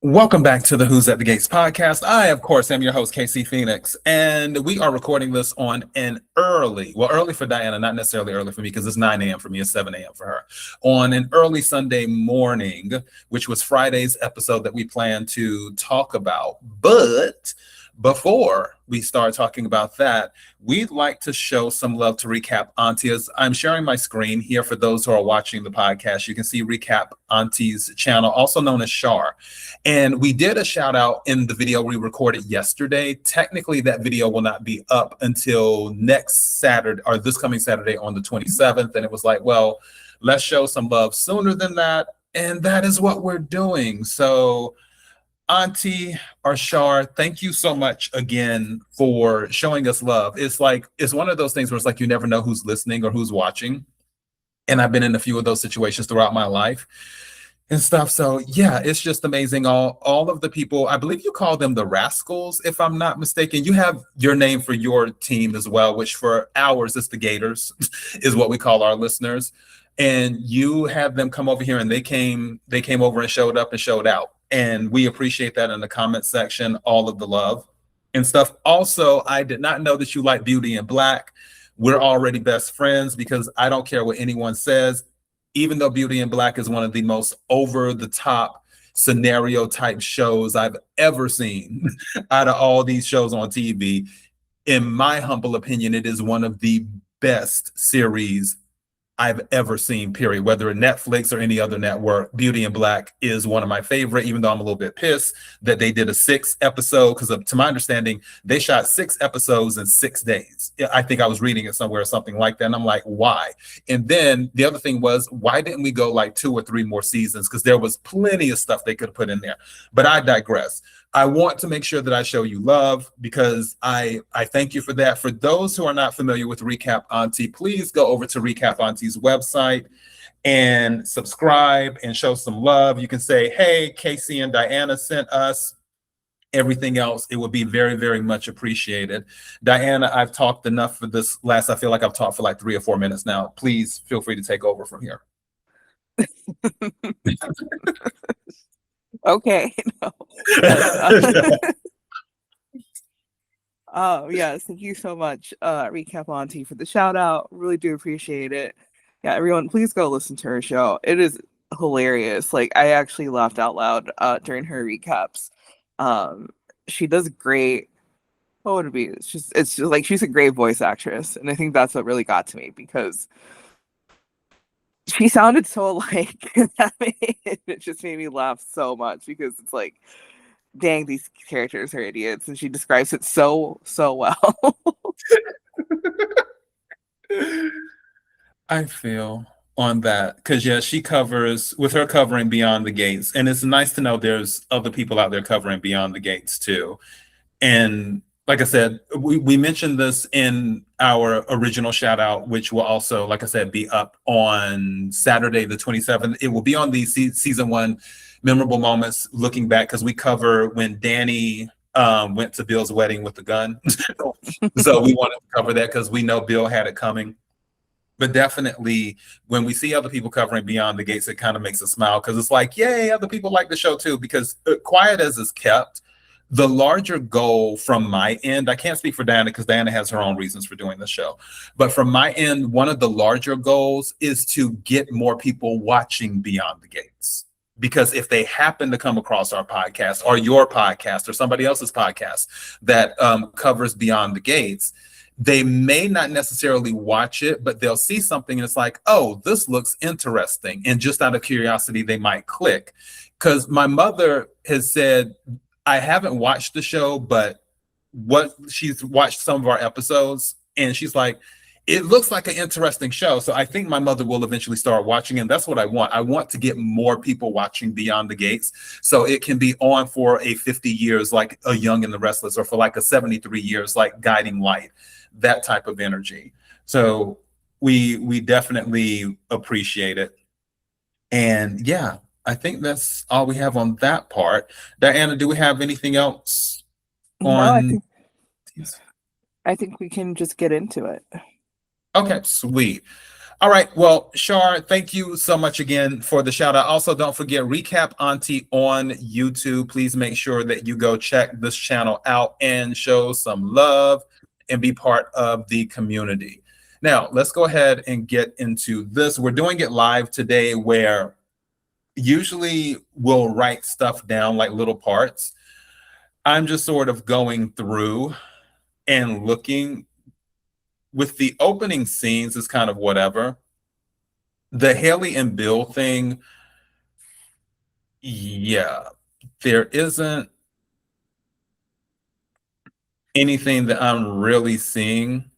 Welcome back to the Who's at the Gates podcast. I, of course, am your host, KC Phoenix, and we are recording this on an early for Diana, not necessarily early for me because it's 9 a.m. for me, it's 7 a.m. for her, on an early Sunday morning, which was Friday's episode that we planned to talk about. But before we start talking about that, we'd like to show some love to Recap Aunty. As I'm sharing my screen here for those who are watching the podcast, you can see Recap Auntie's channel, also known as Shar. And we did a shout out in the video we recorded yesterday. Technically, that video will not be up until next Saturday or this coming Saturday on the 27th. And it was like, well, let's show some love sooner than that. And that is what we're doing. So Auntie or Shar, thank you so much again for showing us love. It's one of those things where it's like you never know who's listening or who's watching. And I've been in a few of those situations throughout my life and stuff. So yeah, it's just amazing. All of the people, I believe you call them the Rascals, if I'm not mistaken. You have your name for your team as well, which for ours is the Gators, is what we call our listeners. And you have them come over here, and they came over and showed up and showed out. And we appreciate that in the comment section, all of the love and stuff. Also, I did not know that you like Beauty in Black. We're already best friends because I don't care what anyone says. Even though Beauty in Black is one of the most over-the-top scenario type shows I've ever seen out of all these shows on TV, in my humble opinion, it is one of the best series I've ever seen, period. Whether in Netflix or any other network, Beauty in Black is one of my favorite, even though I'm a little bit pissed that they did a 6 episode, because to my understanding, they shot 6 episodes in 6 days. I think I was reading it somewhere or something like that. And I'm like, why? And then the other thing was, why didn't we go like 2 or 3 more seasons? Because there was plenty of stuff they could have put in there. But I digress. I want to make sure that I show you love because I thank you for that. For those who are not familiar with Recap Aunty, please go over to Recap Auntie's website and subscribe and show some love. You can say, hey, Casey and Diana sent us. Everything else, it would be very, very much appreciated. Diana, I've talked enough for this I feel like I've talked for like 3 or 4 minutes now. Please feel free to take over from here. Okay. No. Yes, thank you so much, Recap Aunty, for the shout out. Really do appreciate it. Yeah, everyone, please go listen to her show. It is hilarious. Like, I actually laughed out loud during her recaps. She does great. What would it be? It's just like she's a great voice actress, and I think that's what really got to me because she sounded so alike. It just made me laugh so much because it's like, dang, these characters are idiots, and she describes it so well. I feel on that because yeah, she covers with her covering Beyond the Gates, and it's nice to know there's other people out there covering Beyond the Gates too. And like I said, we mentioned this in our original shout out, which will also, like I said, be up on Saturday the 27th. It will be on the season 1 memorable moments looking back, because we cover when Dani went to Bill's wedding with the gun. So we wanted to cover that because we know Bill had it coming. But definitely when we see other people covering Beyond the Gates, it kind of makes us smile because it's like, yay, other people like the show too. Because quiet as is kept, the larger goal from my end, I can't speak for Diana because Diana has her own reasons for doing the show. But from my end, one of the larger goals is to get more people watching Beyond the Gates. Because if they happen to come across our podcast or your podcast or somebody else's podcast that covers Beyond the Gates, they may not necessarily watch it, but they'll see something and it's like, oh, this looks interesting. And just out of curiosity, they might click. Because my mother has said, I haven't watched the show, but she's watched some of our episodes, and she's like, it looks like an interesting show. So I think my mother will eventually start watching, and that's what I want. I want to get more people watching Beyond the Gates so it can be on for a 50 years like A Young and the Restless, or for like a 73 years like Guiding Light, that type of energy. So we definitely appreciate it. And yeah, I think that's all we have on that part. Diana, do we have anything else on? I think we can just get into it. Okay, sweet. All right. Well, Shar, thank you so much again for the shout out. Also, don't forget Recap Aunty on YouTube. Please make sure that you go check this channel out and show some love and be part of the community. Now, let's go ahead and get into this. We're doing it live today where usually we'll write stuff down like little parts. I'm just sort of going through and looking. With the opening scenes is kind of whatever. The Hayley and Bill thing, yeah, there isn't anything that I'm really seeing.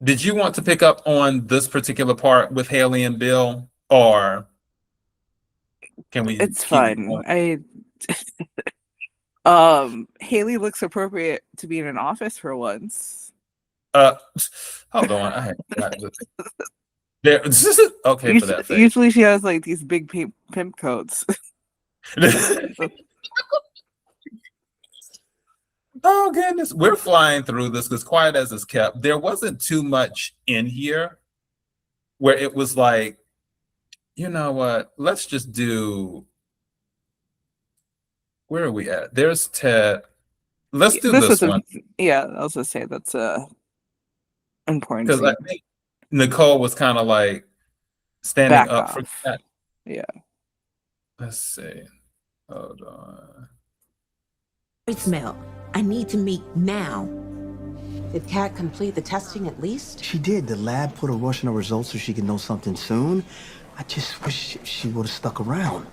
Did you want to pick up on this particular part with Hayley and Bill, or can we? It's keep fine. going? Hayley looks appropriate to be in an office for once. Hold on. I had there. Okay, for that thing. Usually she has like these big pimp coats. Oh goodness, we're flying through this as quiet as it's kept. There wasn't too much in here where it was like, you know what? Let's just do. Where are we at? There's Ted. Let's do this one. Yeah, I was gonna say that's important. Because I think Nicole was kind of like standing Back up off. for that. Yeah. Let's see. Hold on. Voicemail. I need to meet now. Did Kat complete the testing at least? She did. The lab put a rush in her results so she could know something soon. I just wish she would have stuck around.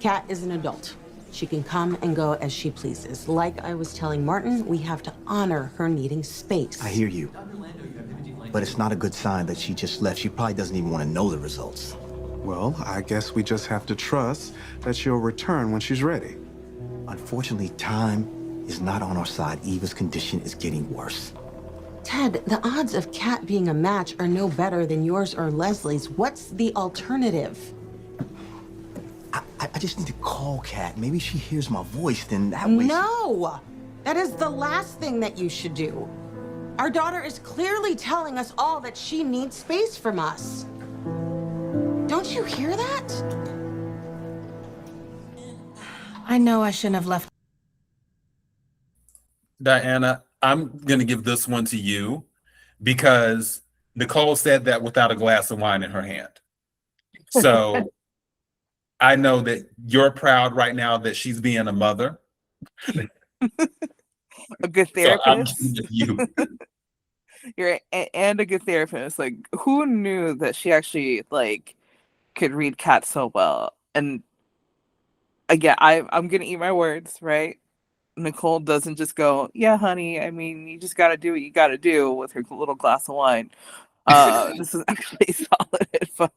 Kat is an adult. She can come and go as she pleases. Like I was telling Martin, we have to honor her needing space. I hear you. But it's not a good sign that she just left. She probably doesn't even want to know the results. Well, I guess we just have to trust that she'll return when she's ready. Unfortunately, time is not on our side. Eva's condition is getting worse. Ted, the odds of Kat being a match are no better than yours or Leslie's. What's the alternative? I just need to call Kat. Maybe she hears my voice, then that way. No! That is the last thing that you should do. Our daughter is clearly telling us all that she needs space from us. Don't you hear that? I know I shouldn't have left. Diana, I'm going to give this one to you because Nicole said that without a glass of wine in her hand. So I know that you're proud right now that she's being a mother. A good therapist. So you. You're and a good therapist. Like, who knew that she actually like could read Kat so well? And again, I'm gonna eat my words, right? Nicole doesn't just go, yeah, honey. I mean, you just gotta do what you gotta do with her little glass of wine. This is actually solid advice.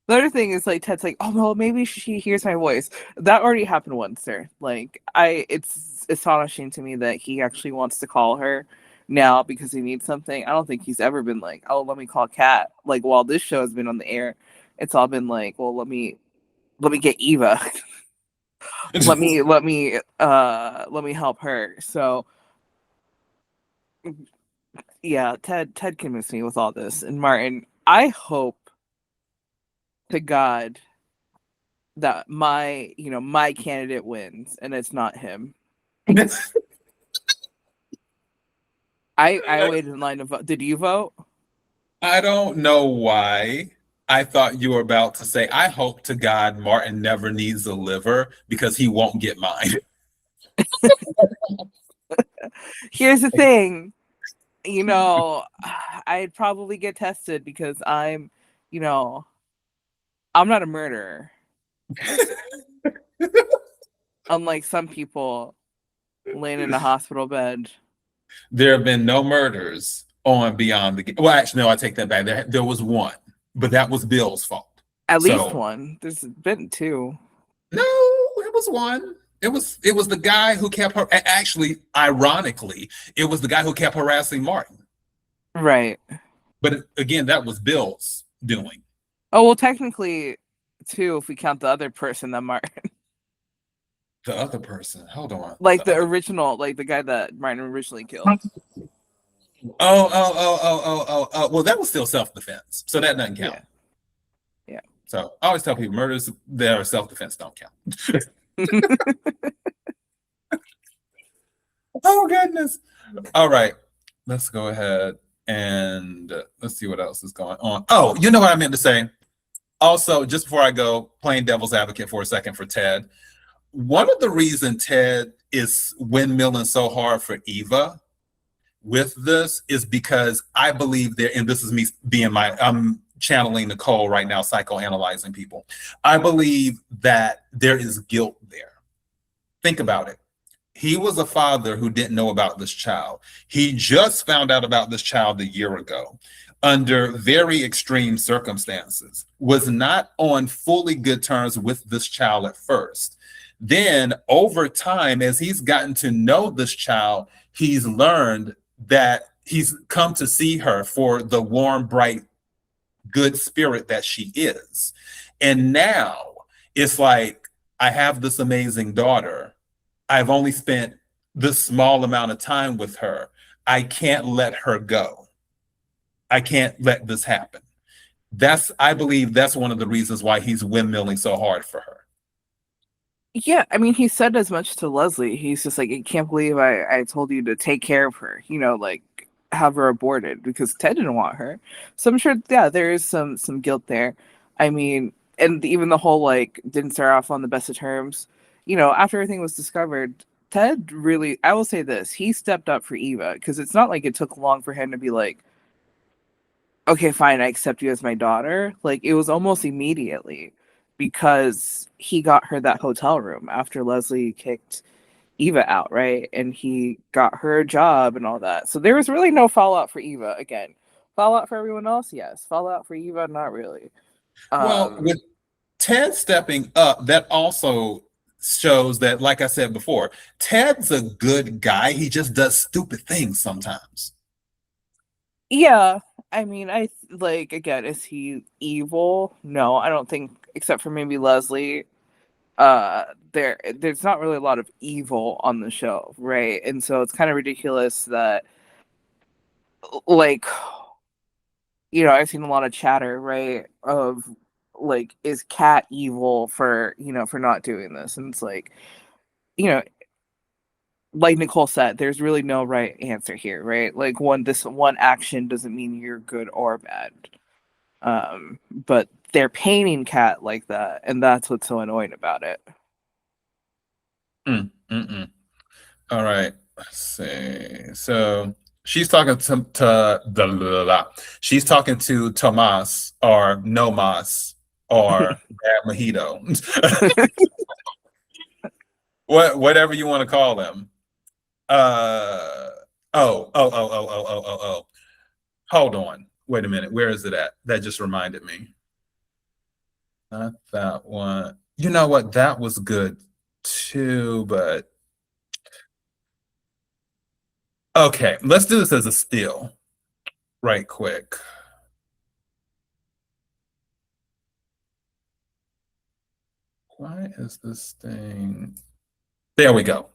The other thing is like Ted's like, oh well, maybe she hears my voice. That already happened once, sir. Like it's astonishing to me that he actually wants to call her now because he needs something. I don't think he's ever been like, oh, let me call Kat. Like while this show has been on the air, it's all been like, well, let me get Eva. let me help her. So yeah, Ted convinced me with all this. And Martin, I hope to God that my candidate wins and it's not him. I waited in line to vote. Did you vote? I don't know why. I thought you were about to say, I hope to God Martin never needs a liver because he won't get mine. Here's the thing. I'd probably get tested because I'm not a murderer. Unlike some people laying in a hospital bed. There have been no murders on Beyond the Gates. Well, actually, no, I take that back. There was one, but that was Bill's fault. At least one. There's been two. No, it was one. It was the guy who kept her. Actually, ironically, it was the guy who kept harassing Martin. Right. But again, that was Bill's doing. Oh well, technically, two if we count the other person that Martin. The other person. Hold on. Like the original, like the guy that Martin originally killed. Oh. Well, that was still self-defense, so that doesn't count. Yeah. So I always tell people murders that are self-defense don't count. Oh goodness. All right. Let's go ahead and let's see what else is going on. Oh, you know what I meant to say? Also, just before I go, playing devil's advocate for a second for Ted. One of the reasons Ted is windmilling so hard for Eva with this is because I believe there, and this is me being I'm channeling Nicole right now, psychoanalyzing people. I believe that there is guilt there. Think about it. He was a father who didn't know about this child. He just found out about this child a year ago under very extreme circumstances, was not on fully good terms with this child at first. Then over time, as he's gotten to know this child, he's learned that he's come to see her for the warm, bright, good spirit that she is. And now it's like, I have this amazing daughter. I've only spent this small amount of time with her. I can't let her go. I can't let this happen. I believe that's one of the reasons why he's windmilling so hard for her. Yeah, I mean, he said as much to Leslie. He's just like, I can't believe I told you to take care of her, like have her aborted because Ted didn't want her. So I'm sure, yeah, there is some guilt there. I mean, and even the whole like didn't start off on the best of terms. After everything was discovered, Ted really, I will say this, he stepped up for Eva because it's not like it took long for him to be like, okay, fine, I accept you as my daughter. Like it was almost immediately because he got her that hotel room after Leslie kicked Eva out, right? And he got her a job and all that. So there was really no fallout for Eva. Again, fallout for everyone else, yes. Fallout for Eva, not really. Well, with Ted stepping up, that also shows that, like I said before, Ted's a good guy. He just does stupid things sometimes. Yeah, I mean, again, is he evil? No, I don't think, except for maybe Leslie. There's not really a lot of evil on the show, right? And so it's kind of ridiculous that, like, I've seen a lot of chatter, right, of like, is Kat evil for not doing this? And it's like, like Nicole said, there's really no right answer here, right? Like this one action doesn't mean you're good or bad. But they're painting Kat like that, and that's what's so annoying about it. All right, let's see. So she's talking to she's talking to Tomas or Nomas or Bad Mojito. Whatever you want to call them. Oh. Hold on. Wait a minute. Where is it at? That just reminded me. Not that one. You know what? That was good too, but okay, let's do this as a steal right quick. Why is this thing? There we go.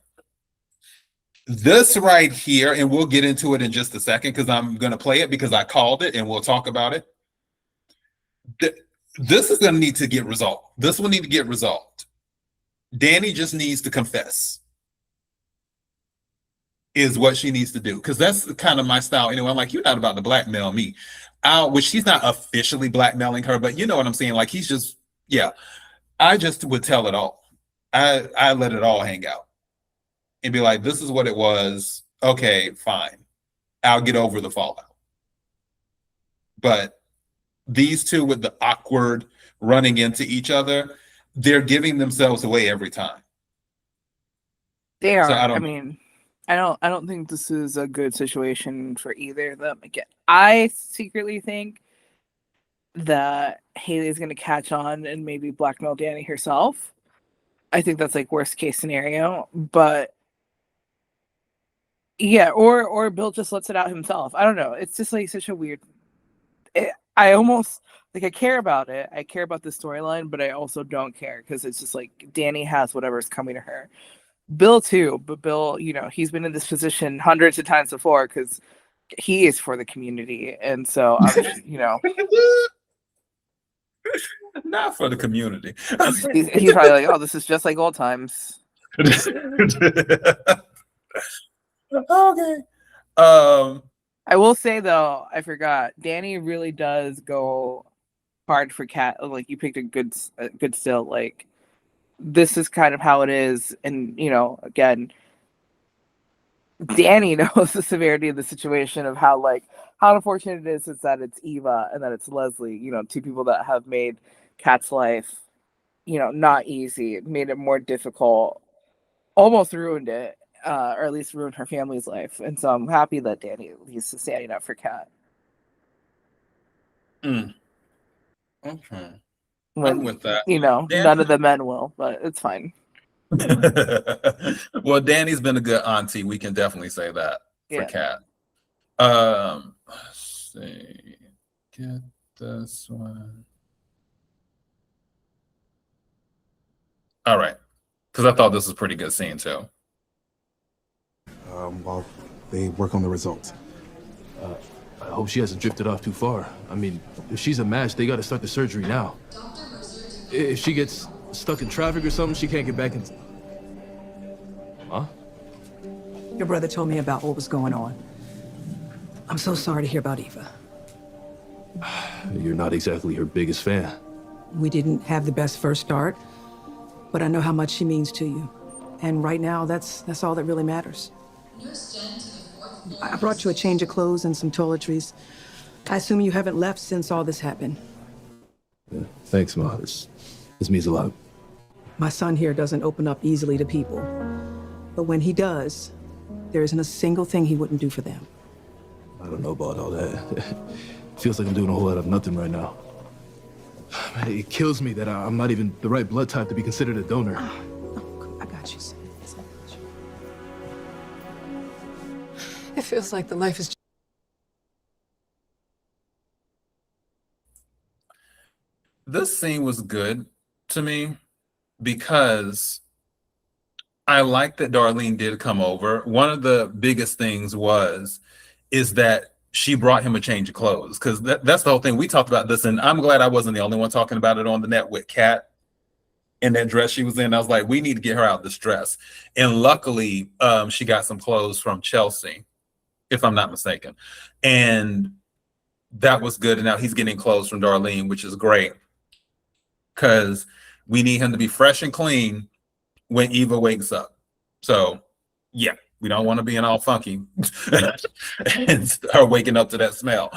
This right here, and we'll get into it in just a second because I'm going to play it because I called it and we'll talk about it. This is going to need to get resolved. This will need to get resolved. Dani just needs to confess is what she needs to do because that's kind of my style anyway. I'm like, you're not about to blackmail me. Which she's not officially blackmailing her, but you know what I'm saying? Like he's just, yeah. I just would tell it all. I let it all hang out. And be like, this is what it was. Okay, fine. I'll get over the fallout. But these two with the awkward running into each other, they're giving themselves away every time. They are. So I don't think this is a good situation for either of them. Again, I secretly think that Hayley is going to catch on and maybe blackmail Dani herself. I think that's like worst case scenario, but yeah, or Bill just lets it out himself. I don't know. It's just like such a weird. I almost like I care about it. I care about the storyline, but I also don't care because it's just like Dani has whatever's coming to her. Bill too, but Bill, he's been in this position hundreds of times before because he is for the community, and so you know, not for the community. he's probably like, oh, this is just like old times. Okay. I will say though, I forgot. Dani really does go hard for Kat. Like, you picked a good still. Like, this is kind of how it is, and you know, again, Dani knows the severity of the situation of how unfortunate it is that it's Eva and that it's Leslie. You know, two people that have made Kat's life, you know, not easy. It made it more difficult. Almost ruined it. Or at least ruined her family's life. And so I'm happy that Dani at least is standing up for Kat. Okay. When, I'm with that. You know, none of the men will, but it's fine. Well, Dani's been a good auntie. We can definitely say that for Kat. Let's see. Get this one. All right. Because I thought this was a pretty good scene, too. While they work on the results. I hope she hasn't drifted off too far. I mean, if she's a match, they got to start the surgery now. If she gets stuck in traffic or something, she can't get back in. Huh? Your brother told me about what was going on. I'm so sorry to hear about Eva. You're not exactly her biggest fan. We didn't have the best first start, but I know how much she means to you. And right now, that's all that really matters. I brought you a change of clothes and some toiletries. I assume you haven't left since all this happened. Yeah, thanks, Ma. This means a lot. My son here doesn't open up easily to people. But when he does, there isn't a single thing he wouldn't do for them. I don't know about all that. Feels like I'm doing a whole lot of nothing right now. It kills me that I'm not even the right blood type to be considered a donor. Oh, I got you, son. It feels like the life is... This scene was good to me because I like that Darlene did come over. One of the biggest things is that she brought him a change of clothes, because that's the whole thing. We talked about this, and I'm glad I wasn't the only one talking about it on the net with Kat in that dress she was in. I was like, we need to get her out of this dress. And luckily, she got some clothes from Chelsea, if I'm not mistaken. And that was good. And now he's getting clothes from Darlene, which is great, because we need him to be fresh and clean when Eva wakes up. So, yeah, we don't want to be in all funky and her waking up to that smell.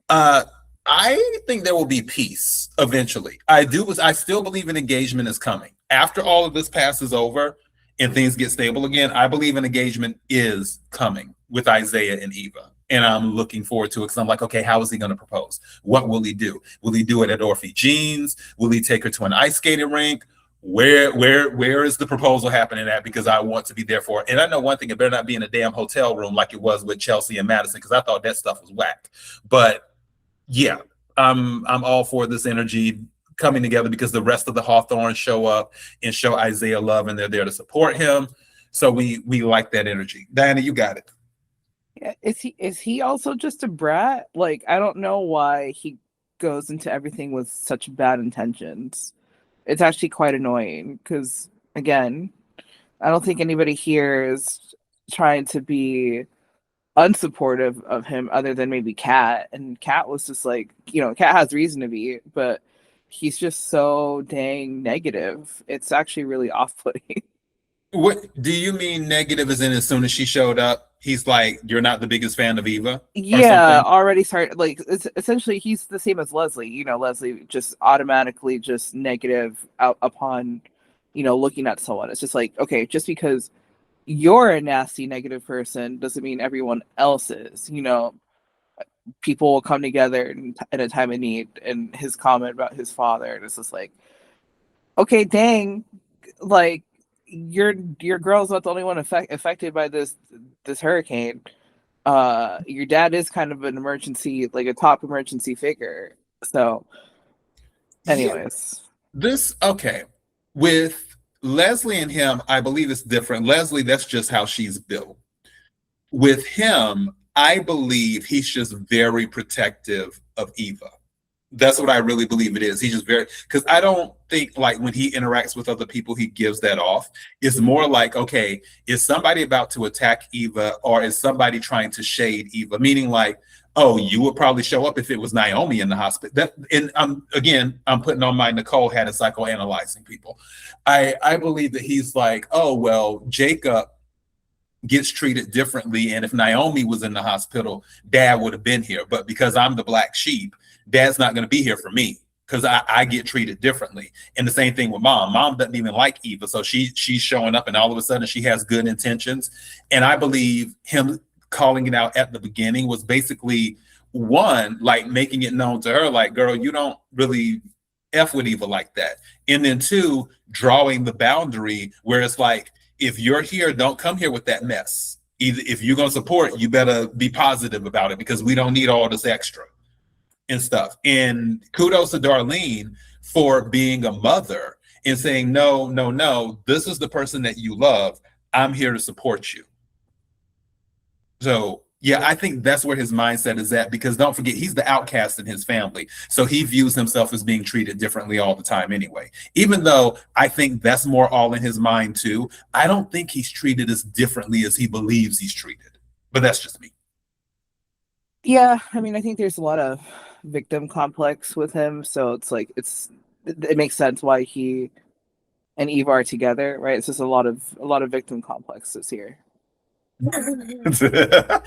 I think there will be peace eventually. I still believe an engagement is coming. After all of this passes over and things get stable again, I believe an engagement is coming with Izaiah and Eva. And I'm looking forward to it, because I'm like, okay, how is he going to propose? What will he do? Will he do it at Orphe Jean's? Will he take her to an ice skating rink? Where is the proposal happening at? Because I want to be there for it. And I know one thing, it better not be in a damn hotel room like it was with Chelsea and Madison, because I thought that stuff was whack. But yeah, I'm all for this energy coming together, because the rest of the Hawthorns show up and show Izaiah love, and they're there to support him. So we like that energy. Dani, you got it. Yeah, is he also just a brat? Like, I don't know why he goes into everything with such bad intentions. It's actually quite annoying, because again, I don't think anybody here is trying to be unsupportive of him other than maybe Kat. And Kat was just like, you know, Kat has reason to be, but he's just so dang negative. It's actually really off-putting. What do you mean negative as in as soon as she showed up, he's like, you're not the biggest fan of Eva? Yeah, already started, like, it's essentially he's the same as Leslie. You know, Leslie just automatically just negative out upon, you know, looking at someone. It's just like, okay, just because you're a nasty negative person doesn't mean everyone else is. You know, people will come together in a time of need. And his comment about his father, and it's just like, okay, dang, like, your girl's not the only one affected by this hurricane. Your dad is kind of an emergency, like a top emergency figure. So anyways, okay, with Leslie and him, I believe it's different. Leslie, that's just how she's built. With him, I believe he's just very protective of Eva. That's what I really believe it is. He's just very, because I don't think like when he interacts with other people, he gives that off. It's more like, okay, is somebody about to attack Eva, or is somebody trying to shade Eva? Meaning like, oh, you would probably show up if it was Naomi in the hospital. That, and I'm putting on my Nicole hat and psychoanalyzing people. I believe that he's like, oh, well, Jacob gets treated differently, and if Naomi was in the hospital, Dad would have been here. But because I'm the black sheep, Dad's not going to be here for me because I get treated differently. And the same thing with Mom. Mom doesn't even like Eva, so she's showing up, and all of a sudden she has good intentions. And I believe him calling it out at the beginning was basically, one, like making it known to her, like, girl, you don't really F with Eva like that. And then two, drawing the boundary where it's like, if you're here, don't come here with that mess. Either if you're going to support, you better be positive about it, because we don't need all this extra and stuff. And kudos to Darlene for being a mother and saying, no, this is the person that you love. I'm here to support you. So yeah, I think that's where his mindset is at, because don't forget, he's the outcast in his family. So he views himself as being treated differently all the time anyway. Even though I think that's more all in his mind too, I don't think he's treated as differently as he believes he's treated. But that's just me. Yeah, I mean, I think there's a lot of victim complex with him, so it's like it makes sense why he and Eve are together, right? It's just a lot of victim complexes here. The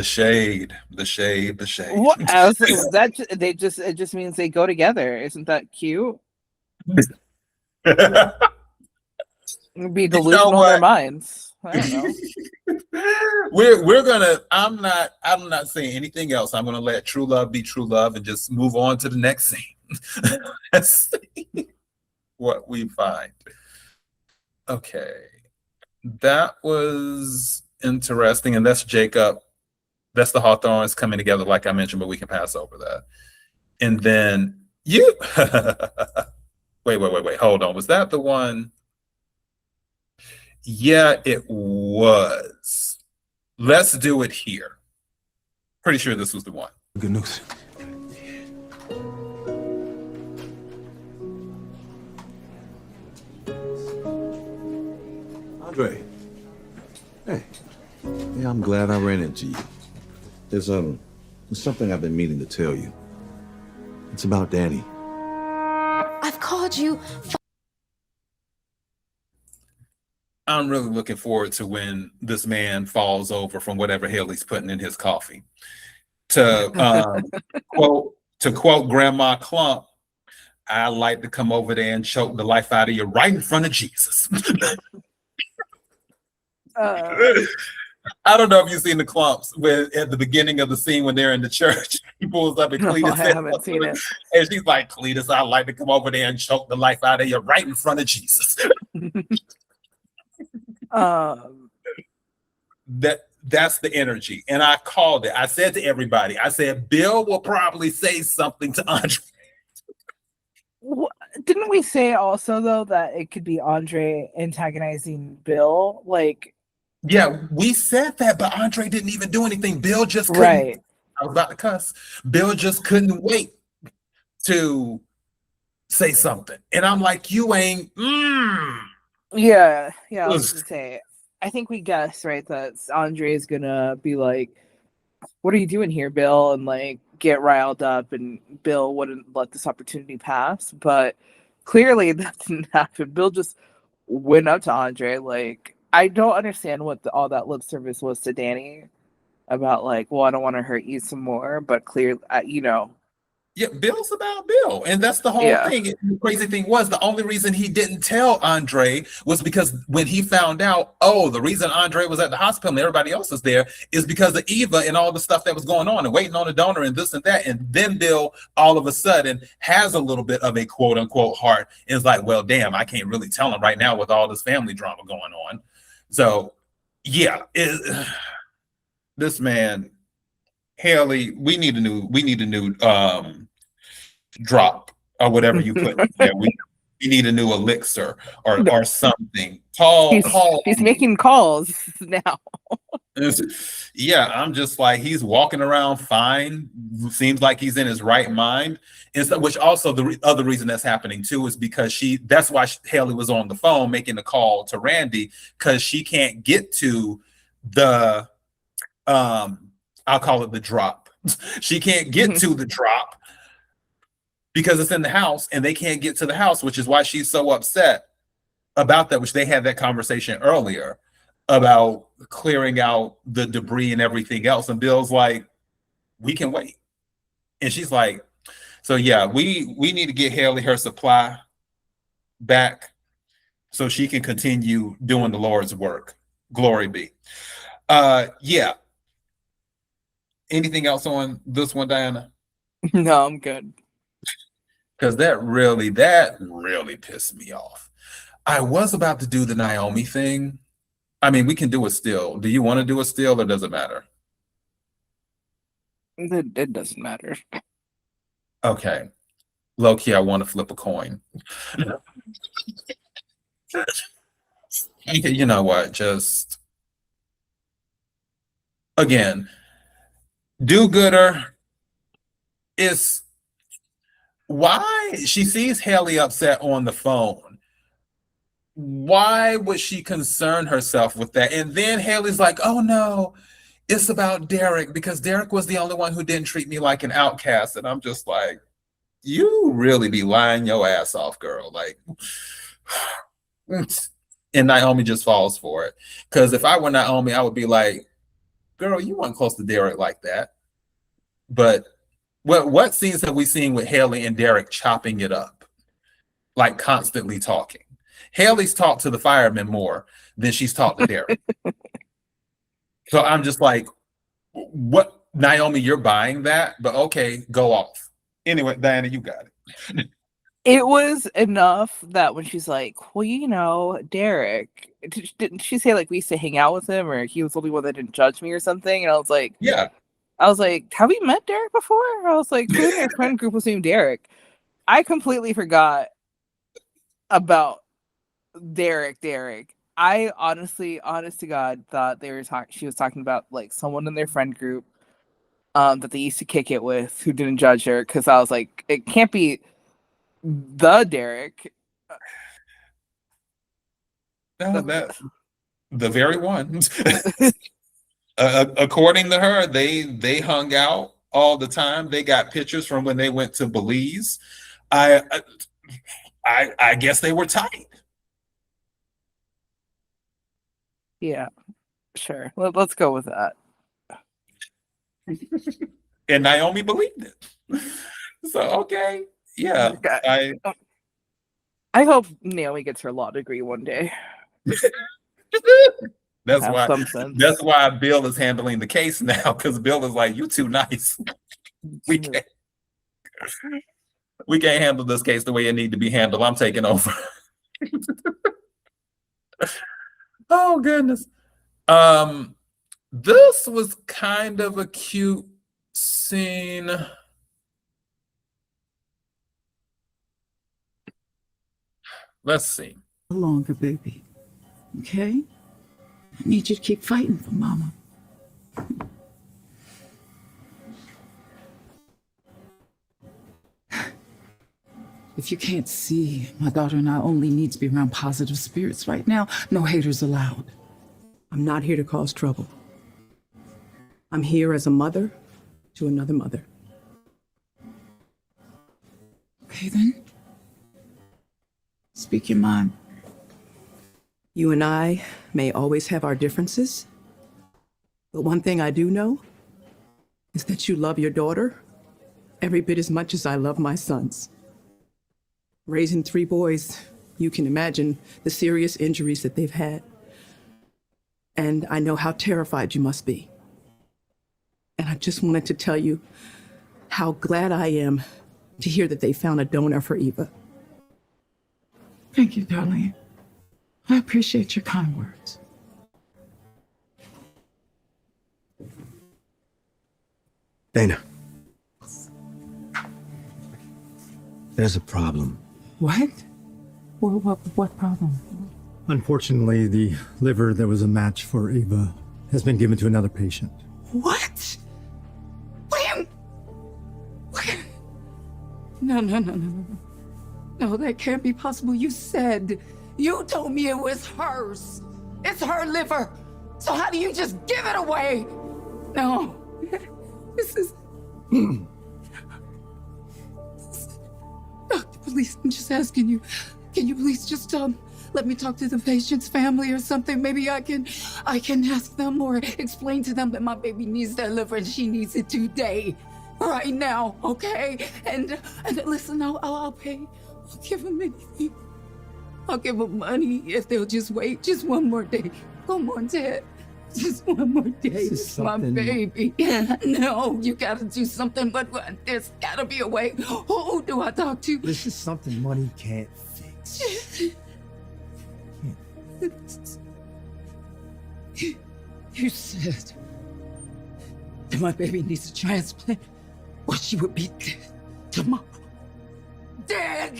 shade. What else is that? It just means they go together. Isn't that cute? Be delusional in their minds. I don't know. We're gonna. I'm not saying anything else. I'm gonna let true love be true love and just move on to the next scene. Let's see what we find. Okay, that was interesting, and that's Jacob. That's the Hawthorns coming together, like I mentioned, but we can pass over that. And then you. Wait. Hold on. Was that the one? Yeah, it was. Let's do it here. Pretty sure this was the one. Good news. Andre. Hey. Yeah, I'm glad I ran into you. There's something I've been meaning to tell you. It's about Dani. I've called you. I'm really looking forward to when this man falls over from whatever Hayley's putting in his coffee. To quote Grandma Clump, I like to come over there and choke the life out of you right in front of Jesus. I don't know if you've seen the Clumps at the beginning of the scene when they're in the church. He pulls up and Cletus I haven't seen it. And she's like, Cletus, I'd like to come over there and choke the life out of you right in front of Jesus. That's the energy. And I called it. I said to everybody, I said, Bill will probably say something to Andre. Didn't we say also, though, that it could be Andre antagonizing Bill? Like, yeah, we said that, but Andre didn't even do anything. Bill just couldn't. Right. I was about to cuss. Bill just couldn't wait to say something. And I'm like, you ain't. Yeah, I was gonna say. I think we guessed, right, that Andre is gonna be like, "What are you doing here, Bill?" and like get riled up, and Bill wouldn't let this opportunity pass. But clearly, that didn't happen. Bill just went up to Andre. Like, I don't understand what all that lip service was to Dani about. Like, well, I don't want to hurt you some more, but clearly, Yeah, Bill's about Bill. And that's the whole thing. The crazy thing was, the only reason he didn't tell Andre was because when he found out, the reason Andre was at the hospital and everybody else was there is because of Eva and all the stuff that was going on and waiting on a donor and this and that. And then Bill, all of a sudden, has a little bit of a quote unquote heart. And is like, well, damn, I can't really tell him right now with all this family drama going on. So, yeah, this man, Hayley, we need a new drop or whatever you put in there. We need a new elixir or something. Call. He's making calls now. Yeah, I'm just like, he's walking around fine. Seems like he's in his right mind. And so, which also other reason that's happening too is because that's why Hayley was on the phone making the call to Randy, because she can't get to the, I'll call it the drop. She can't get to the drop because it's in the house and they can't get to the house, which is why she's so upset about that, which they had that conversation earlier about clearing out the debris and everything else. And Bill's like, we can wait. And she's like, so yeah, we need to get Hayley her supply back so she can continue doing the Lord's work. Glory be. Yeah. Anything else on this one, Diana? No, I'm good. Because that really pissed me off. I was about to do the Naomi thing. I mean, we can do it still. Do you want to do it still, or does it matter? It doesn't matter. Okay. Low-key, I want to flip a coin. You know what? Just, again, do-gooder is why she sees Hayley upset on the phone. Why would she concern herself with that? And then Hayley's like, oh no, it's about Derek because Derek was the only one who didn't treat me like an outcast. And I'm just like, you really be lying your ass off, girl. Like, and Naomi just falls for it. Because if I were Naomi, I would be like, girl, you weren't close to Derek like that. But what scenes have we seen with Hayley and Derek chopping it up? Like constantly talking. Hayley's talked to the firemen more than she's talked to Derek. So I'm just like, what, Naomi, you're buying that, but okay, go off. Anyway, Diana, you got it. It was enough that when she's like, well, you know, Derek, didn't she say like we used to hang out with him or he was the only one that didn't judge me or something? And I was like, yeah. I was like, have we met Derek before? I was like, who in your friend group was named Derek? I completely forgot about Derek. I honestly, honest to God, thought she was talking about like someone in their friend group that they used to kick it with who didn't judge her, because I was like, it can't be the Derek. No, that the very one. According to her, they hung out all the time. They got pictures from when they went to Belize. I guess they were tight. Yeah, sure. Let's go with that. And Naomi believed it. So okay, yeah. I hope Naomi gets her law degree one day. That's why Bill is handling the case now, because Bill is like, you too nice. We can't handle this case the way it need to be handled. I'm taking over. Oh goodness. This was kind of a cute scene. Let's see. No longer, baby. Okay? I need you to keep fighting for Mama. If you can't see, my daughter and I only need to be around positive spirits right now. No haters allowed. I'm not here to cause trouble. I'm here as a mother to another mother. Okay, then. Speak your mind. You and I may always have our differences, but one thing I do know is that you love your daughter every bit as much as I love my sons. Raising 3 boys, you can imagine the serious injuries that they've had. And I know how terrified you must be. And I just wanted to tell you how glad I am to hear that they found a donor for Eva. Thank you, Darlene. I appreciate your kind words. Dana. There's a problem. What? What problem? Unfortunately, the liver that was a match for Eva has been given to another patient. What? What do you... What? No. No, that can't be possible. You told me it was hers. It's her liver. So how do you just give it away? No. This is... Doctor, please, I'm just asking you. Can you please just let me talk to the patient's family or something? Maybe I can ask them or explain to them that my baby needs their liver and she needs it today, right now, okay? And listen, I'll pay. I'll give them anything. I'll give them money if they'll just wait just one more day. Come on, Ted. Just one more day. It's my baby. No, you gotta do something, but there's gotta be a way. Who do I talk to? This is something money can't fix. You said that my baby needs a transplant, or she would be dead tomorrow. Dead!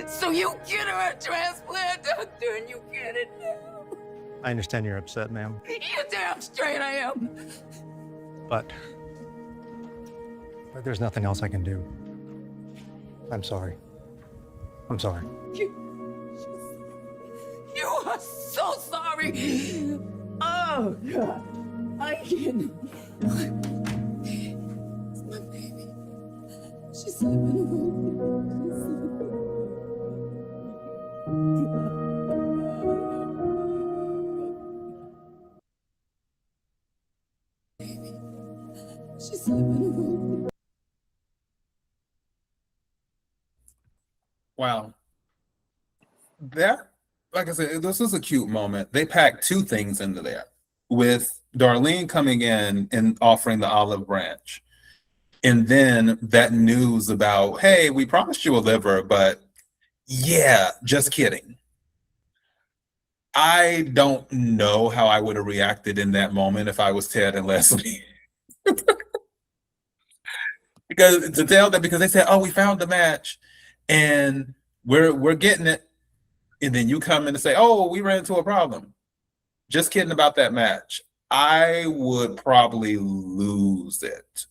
So you get her a transplant, doctor, and you get it now. I understand you're upset, ma'am. You're damn straight I am. But there's nothing else I can do. I'm sorry. I'm sorry. You are so sorry. Oh, God. I can't. It's my baby. She's sleeping. Wow. That, like I said, this was a cute moment. They packed two things into there, with Darlene coming in and offering the olive branch. And then that news about, hey, we promised you a liver, but yeah, just kidding. I don't know how I would have reacted in that moment if I was Ted and Leslie. Because to tell them, because they said, oh, we found the match and we're getting it. And then you come in and say, oh, we ran into a problem. Just kidding about that match. I would probably lose it.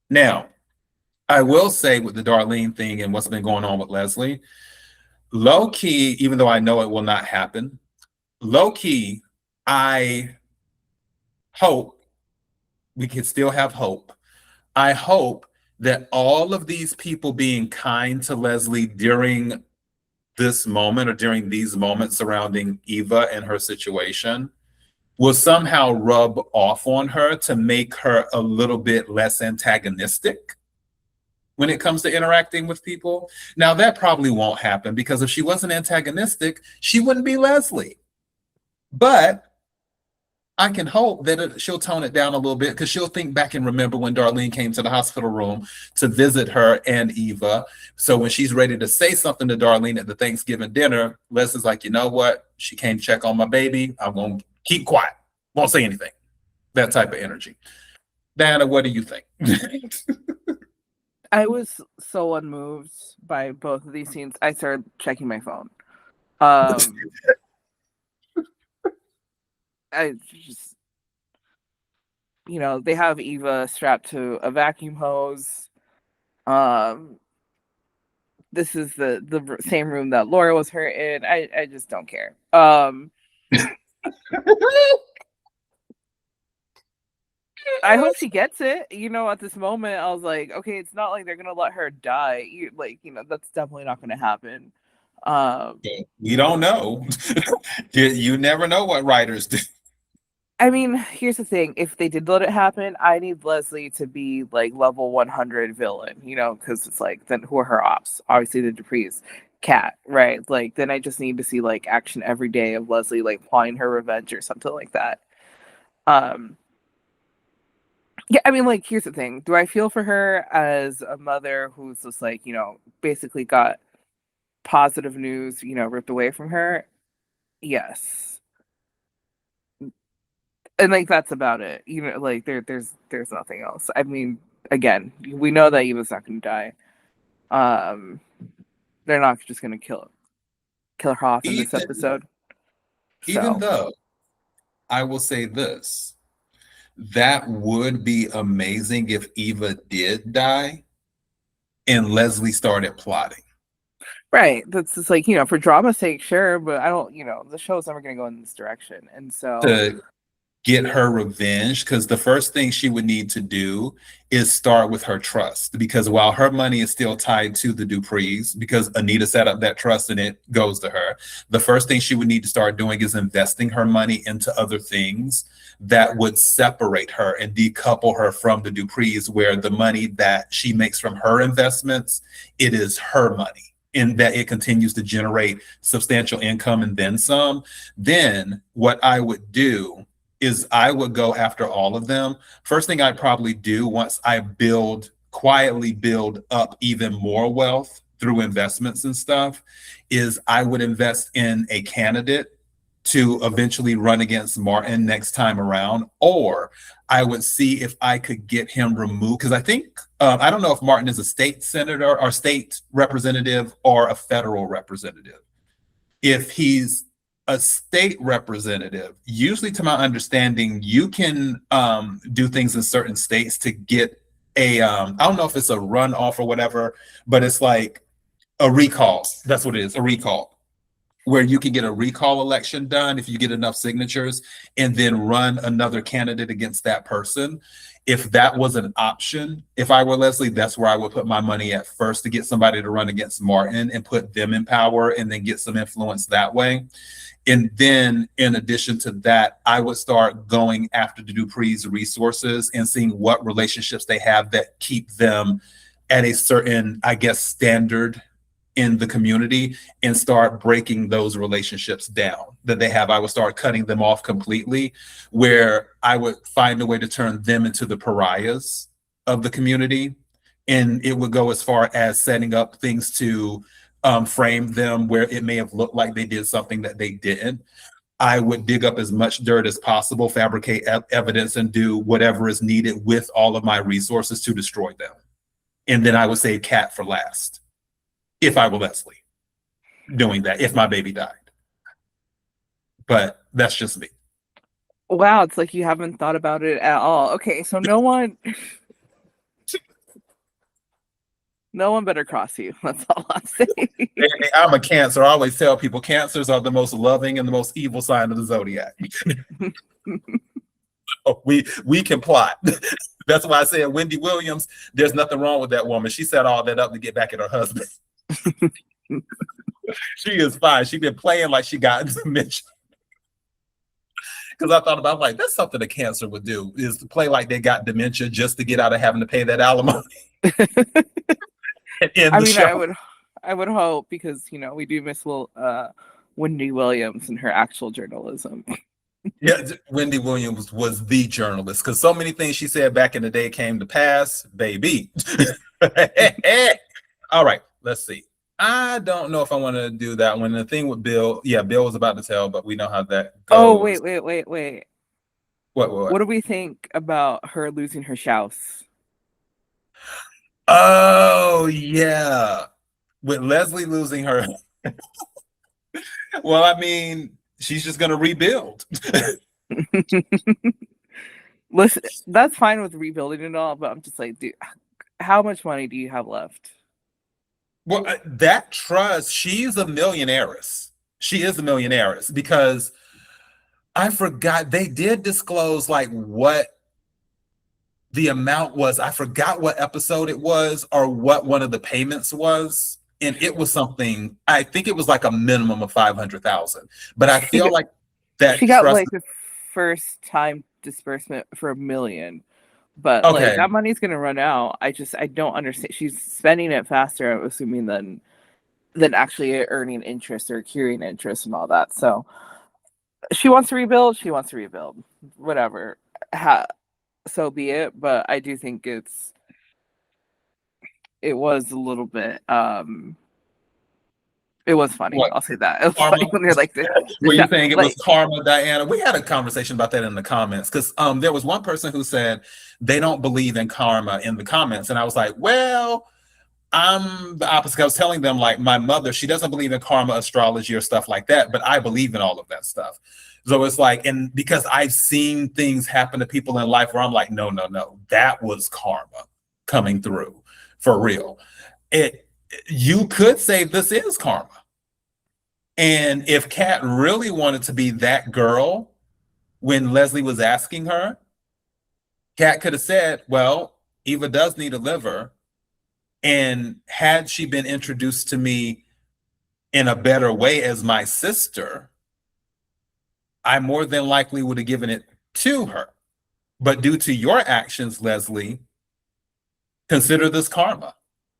Now, I will say with the Darlene thing and what's been going on with Leslie, low key, even though I know it will not happen, low key, I hope we can still have hope. I hope that all of these people being kind to Leslie during this moment or during these moments surrounding Eva and her situation will somehow rub off on her to make her a little bit less antagonistic when it comes to interacting with people. Now, that probably won't happen because if she wasn't antagonistic, she wouldn't be Leslie. But I can hope that she'll tone it down a little bit because she'll think back and remember when Darlene came to the hospital room to visit her and Eva. So when she's ready to say something to Darlene at the Thanksgiving dinner, Leslie's like, you know what? She came to check on my baby. I'm going to keep quiet. Won't say anything. That type of energy. Dana, what do you think? I was so unmoved by both of these scenes. I started checking my phone. I just, they have Eva strapped to a vacuum hose. This is the same room that Laura was hurt in. I just don't care. I hope she gets it. At this moment, I was like, okay, it's not like they're gonna let her die. That's definitely not gonna happen. You don't know. You never know what writers do. I mean, here's the thing. If they did let it happen, I need Leslie to be like level 100 villain, because it's like, then who are her ops? Obviously the Dupree's cat, right? Like, then I just need to see like action every day of Leslie like plotting her revenge or something like that. Yeah, I mean, like, here's the thing. Do I feel for her as a mother who's just like, basically got positive news, ripped away from her? Yes. And like that's about it. Like there's nothing else. I mean, again, we know that Eva's not gonna die. They're not just gonna kill her off in this episode. Even though I will say this. That would be amazing if Eva did die and Leslie started plotting. Right. That's just like, for drama's sake, sure, but I don't, the show's never going to go in this direction. And so To get her revenge, because the first thing she would need to do is start with her trust, because while her money is still tied to the Duprees, because Anita set up that trust and it goes to her, the first thing she would need to start doing is investing her money into other things that would separate her and decouple her from the Duprees, where the money that she makes from her investments, it is her money, in that it continues to generate substantial income and then some. Then what I would do is I would go after all of them. First thing I'd probably do, once I quietly build up even more wealth through investments and stuff, is I would invest in a candidate to eventually run against Martin next time around, or I would see if I could get him removed. Because I think, I don't know if Martin is a state senator or state representative or a federal representative. If he's a state representative, usually to my understanding, you can do things in certain states to get a, I don't know if it's a runoff or whatever, but it's like a recall. That's what it is, a recall, where you can get a recall election done if you get enough signatures and then run another candidate against that person. If that was an option, if I were Leslie, that's where I would put my money at first, to get somebody to run against Martin and put them in power and then get some influence that way. And then in addition to that, I would start going after the Dupree's resources and seeing what relationships they have that keep them at a certain, I guess, standard in the community, and start breaking those relationships down that they have. I would start cutting them off completely, where I would find a way to turn them into the pariahs of the community. And it would go as far as setting up things to frame them where it may have looked like they did something that they didn't. I would dig up as much dirt as possible, fabricate evidence, and do whatever is needed with all of my resources to destroy them. And then I would save Kat for last, if I were Leslie doing that, if my baby died. But that's just me. wow, it's like you haven't thought about it at all. Okay, so no one better cross you. That's all I'm saying. I'm a Cancer. I always tell people Cancers are the most loving and the most evil sign of the zodiac. We can plot. That's why I said Wendy Williams, there's nothing wrong with that woman. She set all that up to get back at her husband. She is fine. She's been playing like she got dementia. Because I thought about, like, that's something a Cancer would do, is to play like they got dementia just to get out of having to pay that alimony. I mean, I would hope, because we do miss Wendy Williams and her actual journalism. Yeah, Wendy Williams was the journalist, because so many things she said back in the day came to pass, baby. All right, let's see. I don't know if I want to do that one. The thing with Bill, yeah, Bill was about to tell, but we know how that goes. Oh, wait. What do we think about her losing her shouse? Oh, yeah. With Leslie losing her. Well, I mean, she's just going to rebuild. Listen, that's fine with rebuilding and all, but I'm just like, dude, how much money do you have left? Well, that trust, she's a millionaires. She is a millionaires, because I forgot, they did disclose like what the amount was. I forgot what episode it was or what one of the payments was. And it was something, I think it was like a minimum of 500,000. But I feel like that she got like the first time disbursement for $1 million. But okay, like that money's gonna run out. I don't understand. She's spending it faster, I'm assuming, than actually earning interest or accruing interest and all that. So she wants to rebuild. Whatever. So be it. But I do think it was a little bit it was funny. What? I'll say that. It was funny when they're like this. Were you saying it was karma, Diana? We had a conversation about that in the comments, because there was one person who said they don't believe in karma in the comments. And I was like, well, I'm the opposite. I was telling them, like, my mother, she doesn't believe in karma, astrology, or stuff like that, but I believe in all of that stuff. So it's like, and because I've seen things happen to people in life where I'm like, no, that was karma coming through for real. You could say this is karma. And if Kat really wanted to be that girl when Leslie was asking her, Kat could have said, well, Eva does need a liver. And had she been introduced to me in a better way as my sister, I more than likely would have given it to her. But due to your actions, Leslie, consider this karma.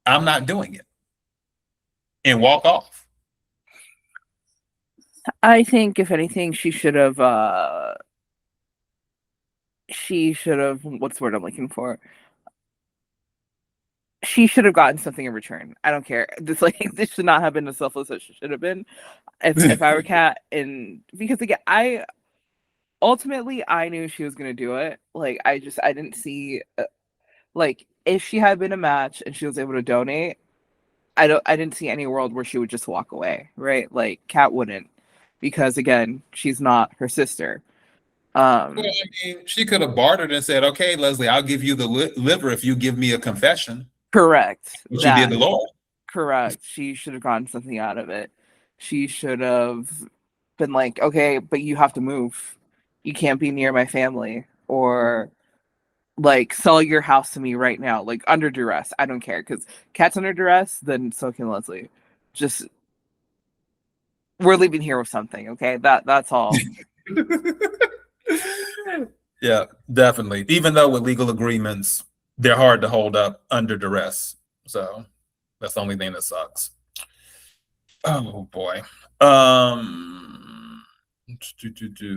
I'm not doing it. And walk off. I think if anything, she should have what's the word I'm looking for? She should have gotten something in return. I don't care. This this should not have been as selfless as she should have been. If I were Kat, and because again, I knew she was gonna do it. Like I didn't see if she had been a match and she was able to donate, I didn't see any world where she would just walk away, right? Like Kat wouldn't, because again, she's not her sister. Well, I mean, she could have bartered and said, okay, Leslie, I'll give you the liver if you give me a confession. Correct. Which she did the Lord. Correct. She should have gotten something out of it. She should have been like, okay, but you have to move. You can't be near my family, or like sell your house to me right now, like under duress. I don't care, because Kat's under duress, then so can Leslie. Just we're leaving here with something, okay? That's all. Yeah, definitely. Even though with legal agreements, they're hard to hold up under duress. So that's the only thing that sucks. Oh boy.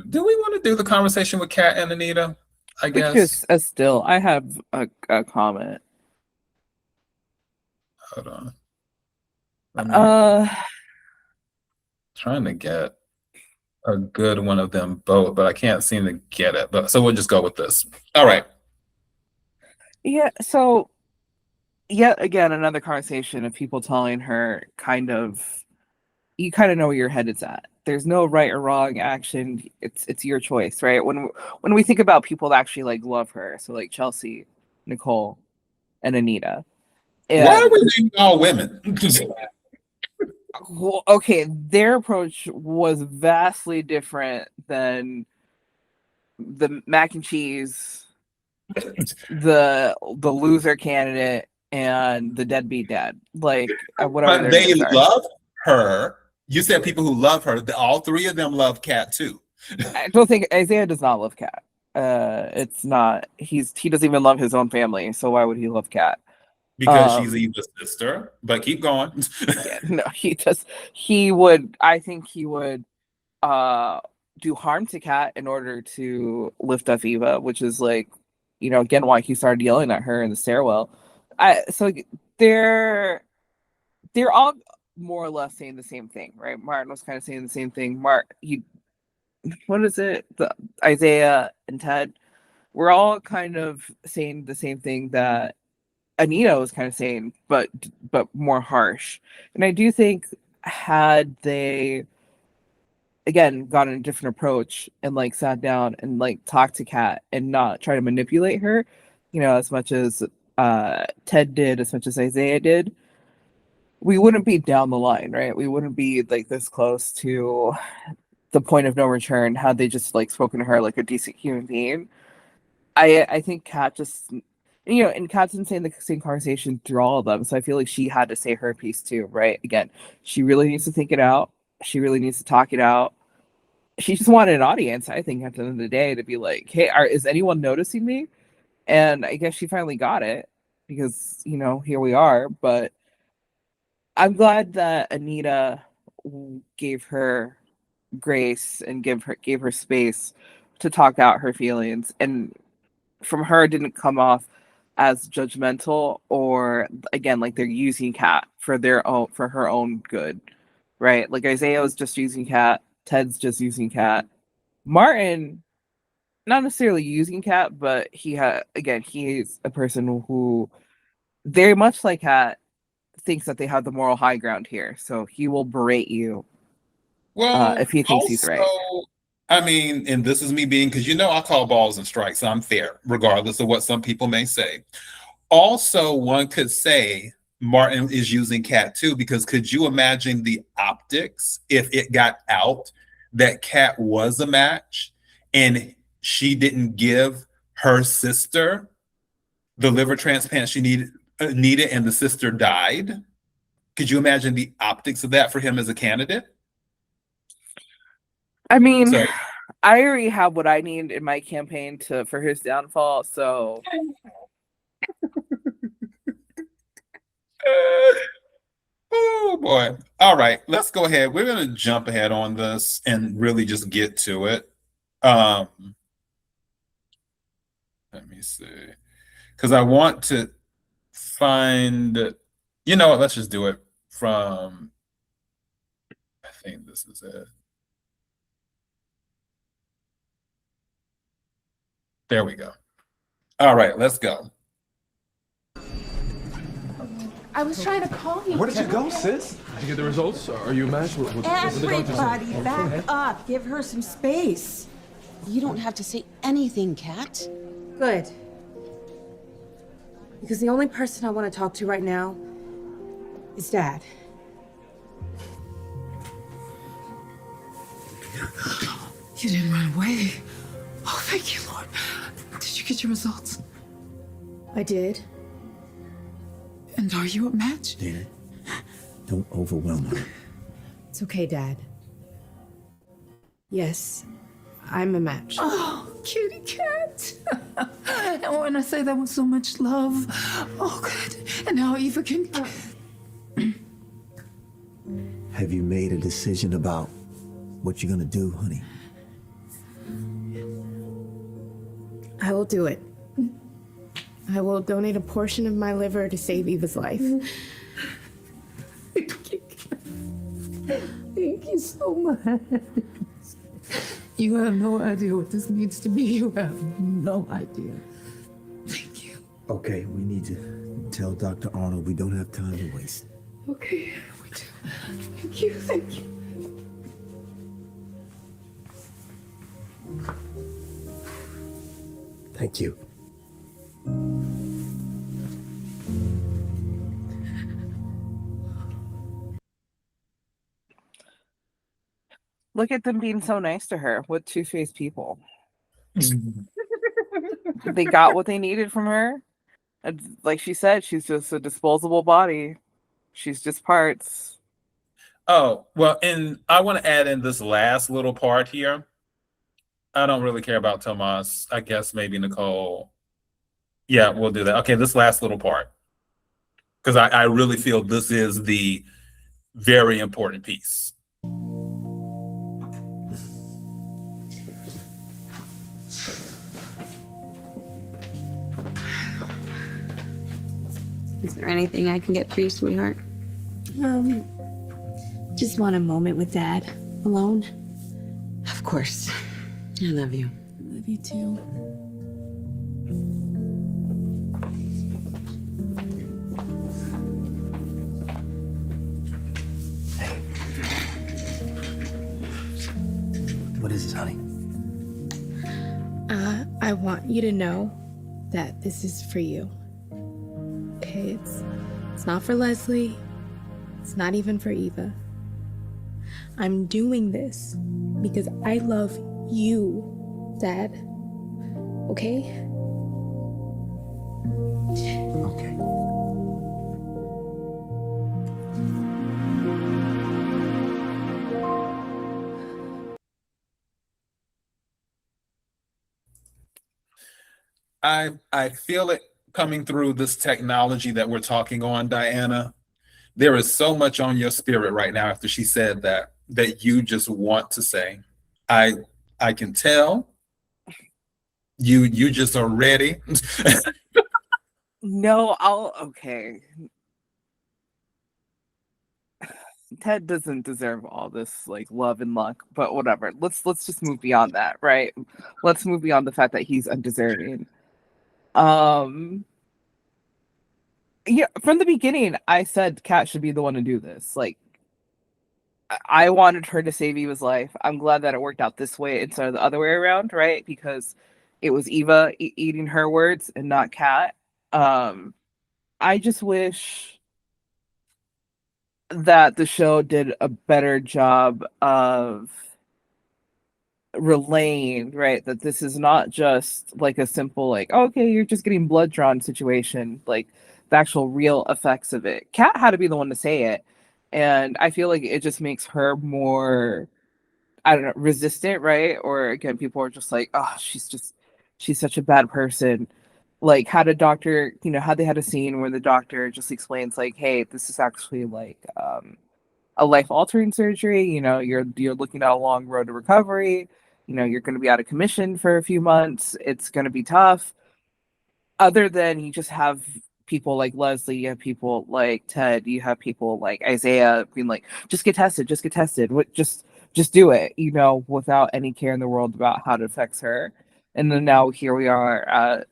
Do we want to do the conversation with Kat and Anita? I guess. Still, I have a comment. Hold on. Trying to get a good one of them both, but I can't seem to get it. But so we'll just go with this. All right. Yeah. So, yet again, another conversation of people telling her you kind of know where your head is at. There's no right or wrong action. It's your choice, right? When we think about people that actually like love her, so like Chelsea, Nicole, and Anita. Why are we naming all women? Well, okay, their approach was vastly different than the mac and cheese, the loser candidate, and the deadbeat dad. Like whatever. But they love her. You said people who love her. All three of them love Kat too. I don't think Izaiah does not love Kat. It's not. He doesn't even love his own family. So why would he love Kat? Because she's Eva's sister. But keep going. Yeah, no, he does. He would. I think he would do harm to Kat in order to lift up Eva, which is like, again, why he started yelling at her in the stairwell. So they're all more or less saying the same thing, right? Martin was kind of saying the same thing. What is it? Izaiah and Ted, we're all kind of saying the same thing that Anita was kind of saying, but more harsh. And I do think had they again gotten a different approach and like sat down and like talked to Kat and not try to manipulate her, as much as Ted did, as much as Izaiah did, we wouldn't be down the line, right? We wouldn't be like this close to the point of no return had they just like spoken to her like a decent human being. I think Kat just, and Kat's been saying the same conversation through all of them, so I feel like she had to say her piece too, right? Again, she really needs to think it out. She really needs to talk it out. She just wanted an audience, I think, at the end of the day, to be like, hey, is anyone noticing me? And I guess she finally got it, because here we are. But I'm glad that Anita gave her grace and gave her space to talk out her feelings, and from her it didn't come off as judgmental or again like they're using Kat for her own good, right? Like Izaiah was just using Kat, Ted's just using Kat, Martin not necessarily using Kat, but he's a person who very much like Kat thinks that they have the moral high ground here, so he will berate you Well, if he thinks he's right. I mean, and this is me being, because I call balls and strikes, so I'm fair, regardless of what some people may say. Also, one could say Martin is using Cat too, because could you imagine the optics if it got out that Cat was a match and she didn't give her sister the liver transplant she needed, and the sister died? Could you imagine the optics of that for him as a candidate? I mean, So, I already have what I need in my campaign for his downfall, so oh boy. All right, let's go ahead. We're going to jump ahead on this and really just get to it. Let me see. Because I want to find, what, let's just do it from, I think this is it. There we go. All right, let's go. I was trying to call you. Where did you go, sis? Did you get the results? Are you a match? What the doctor say? Everybody, back up. Give her some space. You don't have to say anything, Kat. Good. Because the only person I want to talk to right now is Dad. You didn't run away. Oh, thank you, Lord. Did you get your results? I did. And are you a match? Dana, don't overwhelm her. It's okay, Dad. Yes, I'm a match. Oh, kitty cat. And when I say that with so much love. Oh, good. And now Eva can... Have you made a decision about what you're gonna do, honey? I will do it. I will donate a portion of my liver to save Eva's life. Thank you so much. You have no idea what this means to me. You have no idea. Thank you. Okay, we need to tell Dr. Arnold we don't have time to waste. Okay, we do. Thank you, thank you. Thank you. look at them being so nice to her. What two-faced people. They got what they needed from her. And like she said, she's just a disposable body. She's just parts. Oh, well, and I want to add in this last little part here. I don't really care about Tomas. I guess maybe Nicole. Yeah, we'll do that. Okay, this last little part. Because I really feel this is the very important piece. Is there anything I can get for you, sweetheart? Just want a moment with Dad. Alone. Of course. I love you. I love you too. What is this, honey? I want you to know that this is for you. Okay, it's not for Leslie. It's not even for Eva. I'm doing this because I love you, Dad. Okay? Okay. I feel it coming through this technology that we're talking on, Diana. There is so much on your spirit right now after she said that you just want to say. I can tell you just are ready. No, okay. Ted doesn't deserve all this like love and luck, but whatever. Let's just move beyond that, right? Let's move beyond the fact that he's undeserving. Yeah, from the beginning, I said Kat should be the one to do this. Like, I wanted her to save Eva's life. I'm glad that it worked out this way instead of the other way around, right? Because it was Eva eating her words and not Kat. I just wish that the show did a better job of relaying, right, that this is not just like a simple like, okay, you're just getting blood drawn situation, like the actual real effects of it. Kat had to be the one to say it, and I feel like it just makes her more, I don't know, resistant, right? Or again, people are just like, oh, she's such a bad person. Like, had a doctor, how they had a scene where the doctor just explains like, hey, this is actually like a life-altering surgery. You're looking at a long road to recovery. You're going to be out of commission for a few months. It's going to be tough. Other than you just have people like Leslie, you have people like Ted, you have people like Izaiah being like, just get tested, just do it, without any care in the world about how it affects her. And then now here we are at,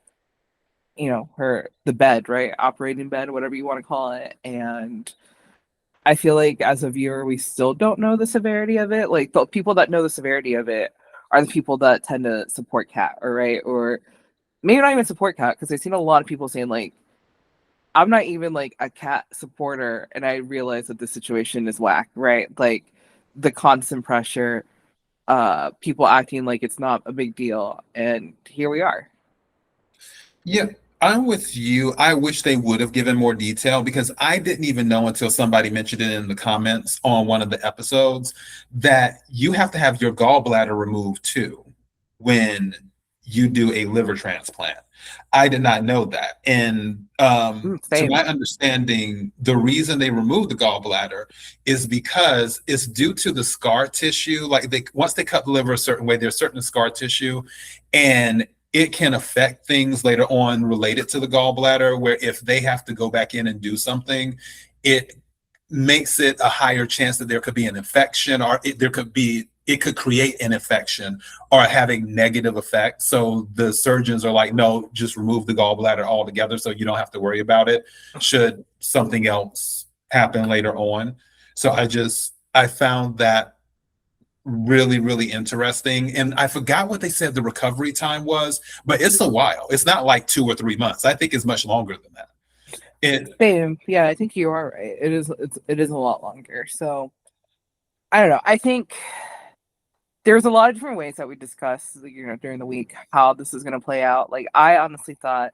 the bed, right? Operating bed, whatever you want to call it. And I feel like as a viewer, we still don't know the severity of it. Like, the people that know the severity of it are the people that tend to support Kat, or maybe not even support Kat, because I've seen a lot of people saying like, I'm not even like a Kat supporter, and I realize that the situation is whack, right? Like the constant pressure, people acting like it's not a big deal, and here we are. Yeah, I'm with you. I wish they would have given more detail, because I didn't even know until somebody mentioned it in the comments on one of the episodes that you have to have your gallbladder removed too when you do a liver transplant. I did not know that. And to my understanding, the reason they removed the gallbladder is because it's due to the scar tissue. Like, once they cut the liver a certain way, there's certain scar tissue, and it can affect things later on related to the gallbladder, where if they have to go back in and do something, it makes it a higher chance that there could be an infection, or it could create an infection or having negative effects. So the surgeons are like, no, just remove the gallbladder altogether so you don't have to worry about it should something else happen later on. So I found that really, really interesting. And I forgot what they said the recovery time was, but it's a while. It's not like 2 or 3 months. I think it's much longer than that. Same. Yeah, I think you are right. It is a lot longer. So I don't know. I think there's a lot of different ways that we discussed, during the week, how this is going to play out. Like, I honestly thought,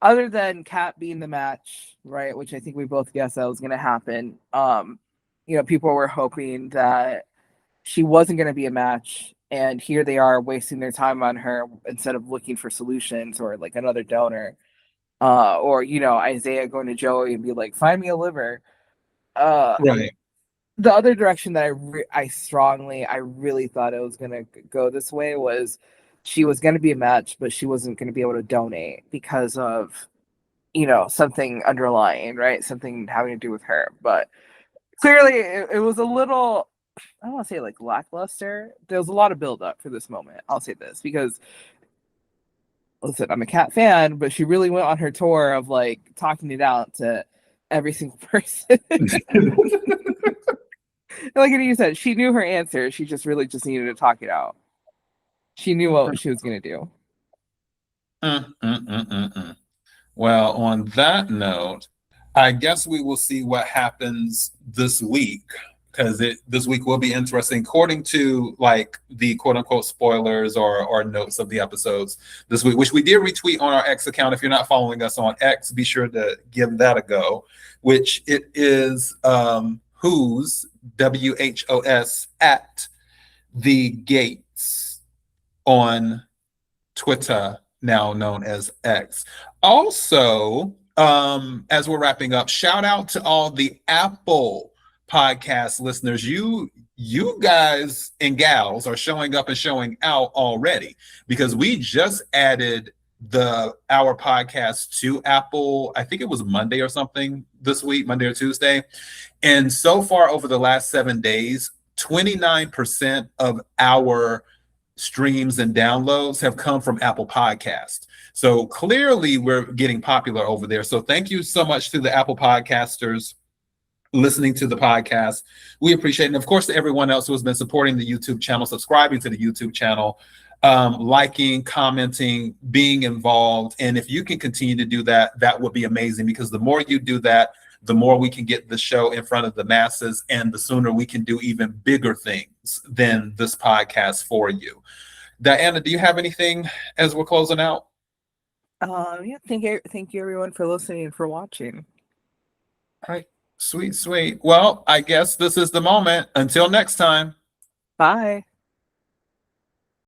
other than Kat being the match, right, which I think we both guessed that was going to happen, people were hoping that she wasn't going to be a match, and here they are wasting their time on her instead of looking for solutions or like another donor, or Izaiah going to Joey and be like, find me a liver. Right. The other direction that I really thought it was going to go this way was she was going to be a match, but she wasn't going to be able to donate because of, something underlying, right? Something having to do with her. But clearly it was a little, I don't want to say like lackluster. There was a lot of build up for this moment. I'll say this because, listen, I'm a Kat fan, but she really went on her tour of like talking it out to every single person. Like you said, she knew her answer. She just really just needed to talk it out. She knew what she was going to do. Well, on that note, I guess we will see what happens this week, because this week will be interesting according to like the quote unquote spoilers or notes of the episodes this week, which we did retweet on our X account. If you're not following us on X, be sure to give that a go, which it is Who's WHOS at the Gates on Twitter, now known as X. Also, as we're wrapping up, shout out to all the Apple podcast listeners. You guys and gals are showing up and showing out already, because we just added our podcast to Apple. I think it was Monday or something this week, Monday or Tuesday. And so far over the last 7 days, 29% of our streams and downloads have come from Apple Podcast. So clearly we're getting popular over there. So thank you so much to the Apple podcasters listening to the podcast. We appreciate it. And of course, to everyone else who has been supporting the YouTube channel, subscribing to the YouTube channel, liking, commenting, being involved. And if you can continue to do that, that would be amazing, because the more you do that, the more we can get the show in front of the masses, and the sooner we can do even bigger things than this podcast for you. Diana, do you have anything as we're closing out? Yeah, thank you everyone for listening and for watching. All right. Sweet. Well, I guess this is the moment. Until next time. Bye.